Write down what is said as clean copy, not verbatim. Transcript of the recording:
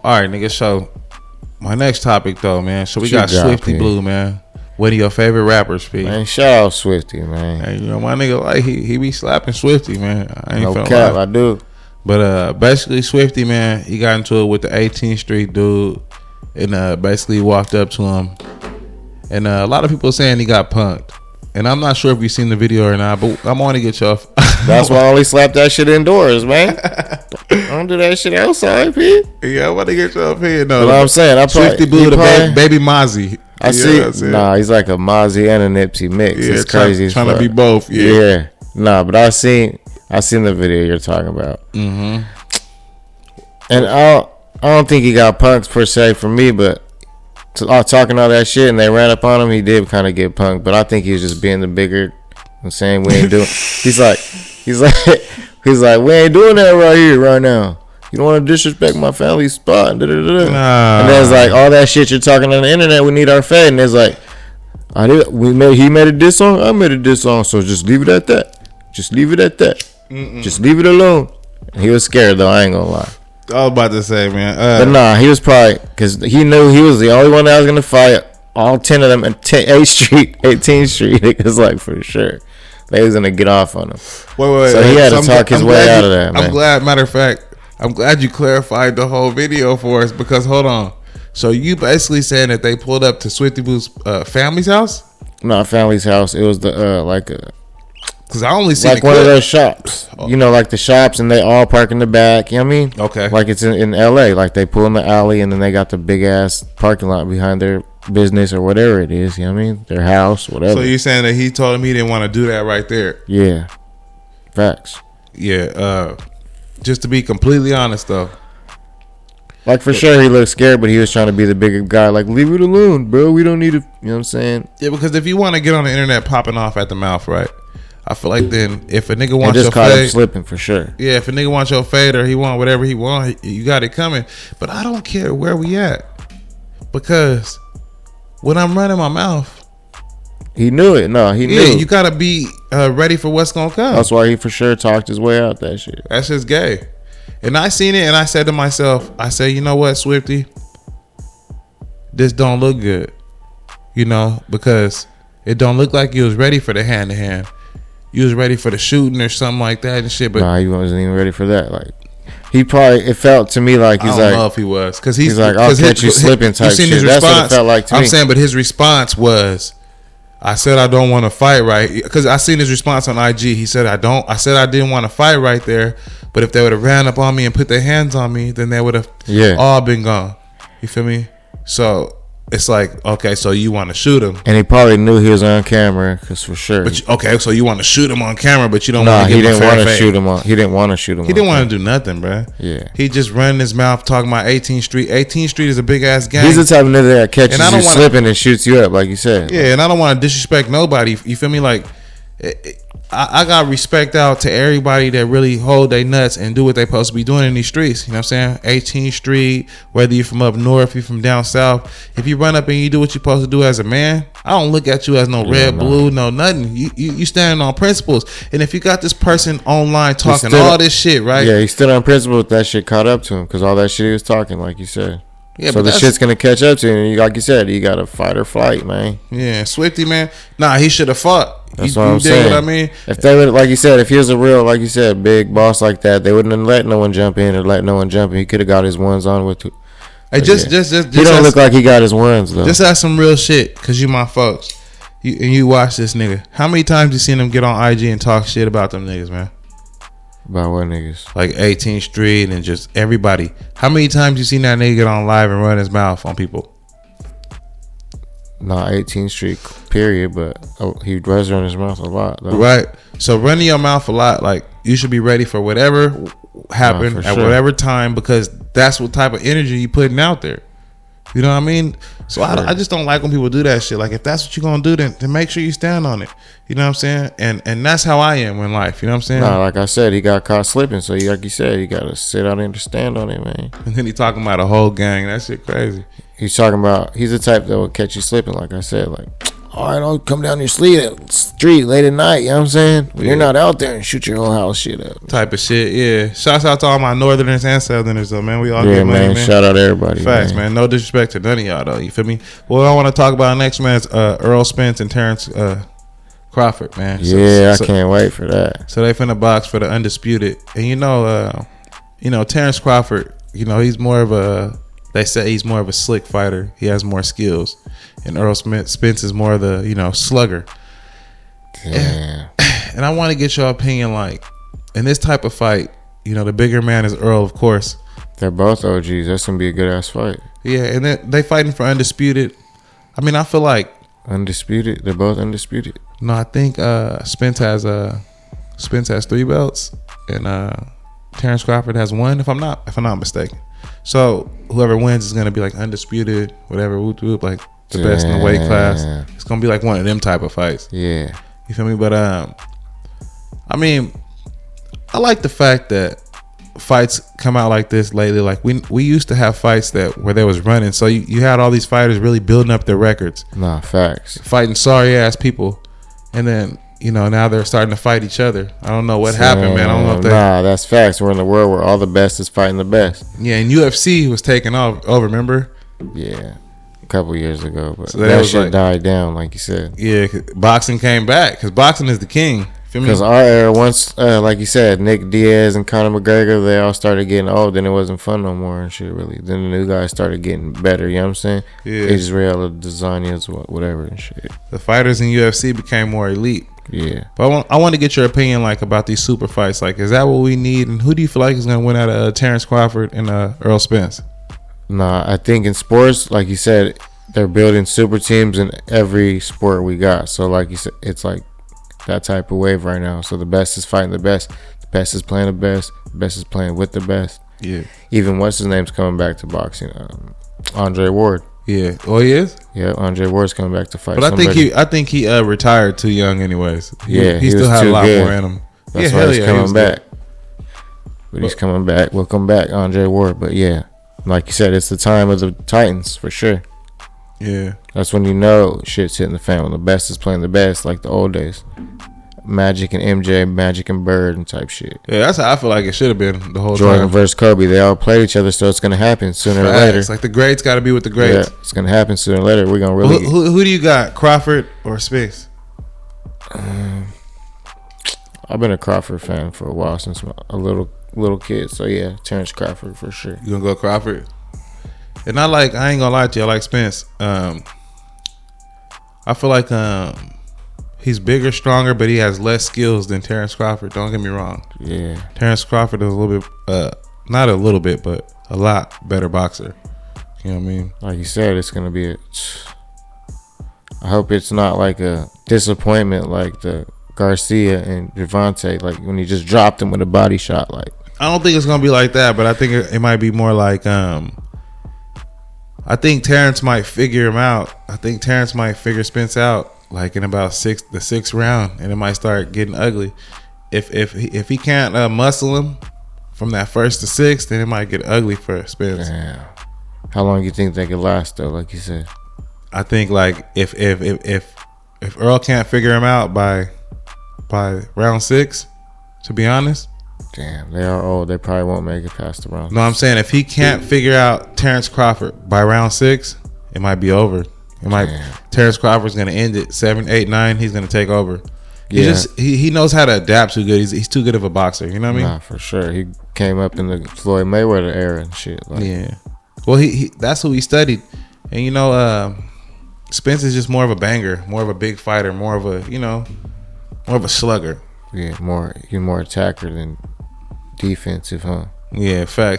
All right, nigga. So my next topic though, man. So we got Swifty Blue, man. One of your favorite rappers, P. Man, shout out Swifty, man. Hey, you know my nigga, like he be slapping Swifty, man. I ain't no cap, I do. But basically Swifty, man, he got into it with the 18th Street dude, and basically walked up to him, and a lot of people saying he got punked, and I'm not sure if you've seen the video or not, but I'm on to get you off. That's why I only slap that shit indoors, man. Don't do that shit outside, P. Yeah, I want to get you up here. No, what I'm saying, I Swifty Blue, the baby Mozzie. I see. Nah, he's like a Mozzie and a Nipsey mix. Yeah, it's crazy. Trying to be both. Yeah. Nah, but I seen the video you're talking about. Mm-hmm. And I don't think he got punked per se for me, but talking all that shit and they ran up on him, he did kind of get punked. But I think he was just being the bigger. I'm saying we ain't doing. He's like, we ain't doing that right here, right now. You don't want to disrespect my family's spot. Nah. And there's like all that shit you're talking on the internet. We need our fade. And there's like, he made a diss song. I made a diss song. So just leave it at that. Just leave it at that. Mm-mm. Just leave it alone. And he was scared though. I ain't gonna lie. I was about to say, man. But nah, he was probably because he knew he was the only one that was gonna fight all 10 of them at 18th Street. It was like for sure they was gonna get off on him. Wait. So he had to talk his way out of that. Man. I'm glad. Matter of fact. I'm glad you clarified the whole video for us because hold on. So you basically saying that they pulled up to Swifty Blue's family's house? No, family's house. It was the because I only see like one of those shops. You know, like the shops, and they all park in the back. You know what I mean? Okay. Like it's in LA. Like they pull in the alley, and then they got the big ass parking lot behind their business or whatever it is. You know what I mean? Their house, whatever. So you're saying that he told him he didn't want to do that right there? Yeah. Facts. Yeah. Just to be completely honest, though. Like, for sure, he looked scared, but he was trying to be the bigger guy. Like, leave it alone, bro. We don't need to, you know what I'm saying? Yeah, because if you want to get on the internet popping off at the mouth, right? I feel like then if a nigga wants your just caught him fade, slipping for sure. Yeah, if a nigga wants your fade or he want whatever he want, you got it coming. But I don't care where we at. Because when I'm running my mouth, he knew it. No, he knew. You gotta be ready for what's gonna come. That's why he for sure talked his way out that shit. That's just gay. And I seen it, and I said to myself, I said, you know what, Swifty, this don't look good. You know, because it don't look like you was ready for the hand to hand. You was ready for the shooting or something like that and shit. But nah, he wasn't even ready for that. Like he probably, it felt to me like he's like, I don't know if he was, because he's like, I'll catch you slipping type shit. That's what it felt like to me. I'm saying, but his response was, I said I don't want to fight right, because I seen his response on IG. He said I said I didn't want to fight right there, but if they would have ran up on me and put their hands on me, then they would have all been gone. You feel me? So it's like, okay, so you want to shoot him, and he probably knew he was on camera, because for sure. But okay, so you want to shoot him on camera, but you don't want to. He didn't want to shoot him on. He didn't want to shoot him. He didn't want to do nothing, bro. Yeah, he just running his mouth talking about 18th Street. 18th Street is a big ass gang. He's the type of nigga that catches you slipping and shoots you up, like you said. Yeah, and I don't want to disrespect nobody. You feel me? Like, I got respect out to everybody that really hold their nuts and do what they supposed to be doing in these streets. You know what I'm saying? 18th Street, whether you're from up north, you're from down south. If you run up and you do what you're supposed to do as a man, I don't look at you as no red, blue, no nothing. You standing on principles. And if you got this person online talking all this shit, right? Yeah, he stood on principle with that shit caught up to him, because all that shit he was talking, like you said. Yeah, so the shit's gonna catch up to you, and like you said, you gotta fight or flight, man. Yeah, Swifty, man. Nah, he should have fought. That's what I'm saying. What I mean? If they would, like you said, if he was a real, like you said, big boss like that, they wouldn't have let no one jump in or let no one jump in. He could have got his ones on with. Hey, just he don't look like he got his ones though. Just have some real shit, cause you my folks. You watch this nigga. How many times you seen him get on IG and talk shit about them niggas, man? About what niggas? Like 18th Street and just everybody. How many times you seen that nigga get on live and run his mouth on people? Not 18th Street, period, but he does run his mouth a lot, though. Right. So running your mouth a lot, like, you should be ready for whatever happen at whatever time, because that's what type of energy you putting out there. You know what I mean? So I just don't like when people do that shit. Like, if that's what you're gonna do, then make sure you stand on it. You know what I'm saying? And that's how I am in life. You know what I'm saying? Nah, like I said, he got caught slipping. So like you said, you gotta sit out and stand on it, man. And then he talking about a whole gang. That shit crazy. He's talking about, he's the type that will catch you slipping. Like I said, like, all right, I'll come down your street late at night. You know what I'm saying? When you're not out there and shoot your whole house shit up. Type of shit, yeah. Shouts out to all my Northerners and Southerners, though, man. We all get money, man. Shout out to everybody. Facts, man. No disrespect to none of y'all, though. You feel me? What I want to talk about next, man, is Earl Spence and Terence Crawford, man. I can't wait for that. So they finna box for the undisputed, and Terence Crawford, he's more of a. They say he's more of a slick fighter. He has more skills, and Earl Spence is more of the slugger. Yeah. And I want to get your opinion, like in this type of fight, the bigger man is Earl, of course. They're both OGs. That's gonna be a good ass fight. Yeah, and they fighting for undisputed. I mean, I feel like undisputed. They're both undisputed. No, I think Spence has 3 belts, and Terence Crawford has 1. If I'm not mistaken. So whoever wins is gonna be like undisputed, whatever, whoop whoop, like the best in the weight class. It's gonna be like one of them type of fights. Yeah, you feel me? But I mean, I like the fact that fights come out like this lately. Like we used to have fights where there was running, so you had all these fighters really building up their records. Nah, facts. Fighting sorry ass people, and then now they're starting to fight each other. I don't know what happened, man. I don't know if that's facts. We're in the world where all the best is fighting the best. Yeah, and UFC was taking over, remember? Yeah, a couple years ago, but so that shit died down, like you said. Yeah, boxing came back because boxing is the king. Because our era, once, like you said, Nick Diaz and Conor McGregor, they all started getting old, then it wasn't fun no more and shit, really. Then the new guys started getting better, you know what I'm saying? Yeah. Israel, Desanias, whatever and shit. The fighters in UFC became more elite. Yeah. But I want to get your opinion, like, about these super fights. Like, is that what we need? And who do you feel like is going to win out of Terence Crawford and Earl Spence? Nah, I think in sports, like you said, they're building super teams in every sport we got. So, like you said, it's like that type of wave right now. So the best is fighting the best is playing the best is playing with the best. Yeah. Even what's his name's coming back to boxing, Andre Ward. Yeah. Oh, he is? Yeah, Andre Ward's coming back to fight. But I think he retired too young anyways. He still had a lot more in him. That's why he's coming back. But he's coming back. Welcome back, Andre Ward. But yeah, like you said, it's the time of the Titans for sure. Yeah. That's when shit's hitting the fan. When the best is playing the best, like the old days. Magic and MJ, Magic and Bird and type shit. Yeah, that's how I feel like it should have been the whole Jordan time. versus Kobe. They all played each other, so it's going to happen sooner or later. It's like the greats got to be with the greats. Yeah, it's going to happen sooner or later. We're going to really... Who do you got, Crawford or Spence? I've been a Crawford fan for a while, since a little kid. So yeah, Terence Crawford for sure. You going to go Crawford? And I ain't going to lie to you, I like Spence. I feel like he's bigger, stronger, but he has less skills than Terence Crawford. Don't get me wrong. Yeah. Terence Crawford is a little bit, not a little bit, but a lot better boxer. You know what I mean? Like you said, it's going to be I hope it's not like a disappointment like the Garcia and Gervonta, like when he just dropped him with a body shot. Like, I don't think it's going to be like that, but I think it might be more like, I think Terence might figure him out. I think Terence might figure Spence out. Like in about the sixth round, and it might start getting ugly. If he can't muscle him from that first to sixth, then it might get ugly for Spence. Damn. How long do you think they could last though? Like you said, I think like if Earl can't figure him out by round 6, to be honest. Damn, they are old. They probably won't make it past the round. No, I'm saying if he can't figure out Terence Crawford by round 6, it might be over. Terence Crawford's gonna end it 7, 8, 9. He's gonna take over. He knows how to adapt too good. He's too good of a boxer. You know what I mean? Nah, for sure. He came up in the Floyd Mayweather era and shit. Like. Yeah. Well, he that's who he studied, and Spence is just more of a banger, more of a big fighter, more of a slugger. Yeah, you're more attacker than defensive, huh? Yeah, facts.